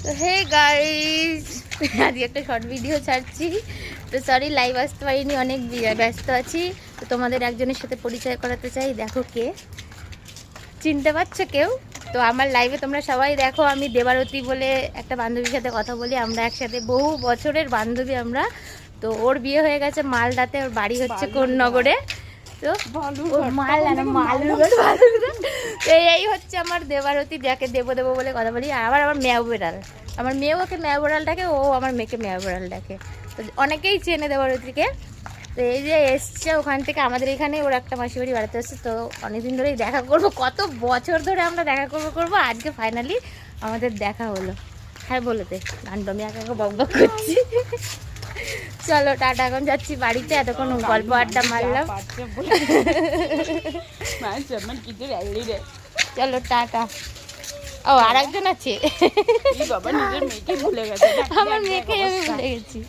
তো hey guys, আজকে একটা শর্ট ভিডিও ছাড়ছি। তো সরি লাইভ আসতে পারিনি, অনেক ব্যস্ত আছি। তো তোমাদের একজনের সাথে পরিচয় করাতে চাই। দেখো কে, চিনতে পারছো কেউ? তো আমার লাইভে তোমরা সবাই দেখো, আমি দেবারতী বলে একটা বান্ধবীর সাথে কথা বলি। আমরা একসাথে বহু বছরের বান্ধবী আমরা। তো ওর বিয়ে হয়ে গেছে মালদাতে, ওর বাড়ি হচ্ছে কোন নগরে। তো এই হচ্ছে আমার দেবারতী, যাকে দেবো দেবো বলে কথা বলি। আর আমার মেয়াও বেড়াল, আমার মেয়েও ওকে মেয়া বেড়াল ডাকে, ও আমার মেয়েকে মেয়া বেড়াল ডাকে। তো অনেকেই চেনে দেবারতীকে। তো এই যে এসছে ওখান থেকে আমাদের এখানে, ওর একটা মাসি বাড়ি বেড়াতে এসছে। তো অনেকদিন ধরেই দেখা করবো, কত বছর ধরে আমরা দেখা করবো, আজকে ফাইনালি আমাদের দেখা হলো। হ্যাঁ বলেতে গানটা আমি একা বক বক করছি। চলো টাটা, এখন যাচ্ছি বাড়িতে। এতক্ষণ গল্প আড্ডা মারলাম। চলো টাটা। ও আর একজন আছে, আমার মেয়েকে আমি ভুলে গেছি।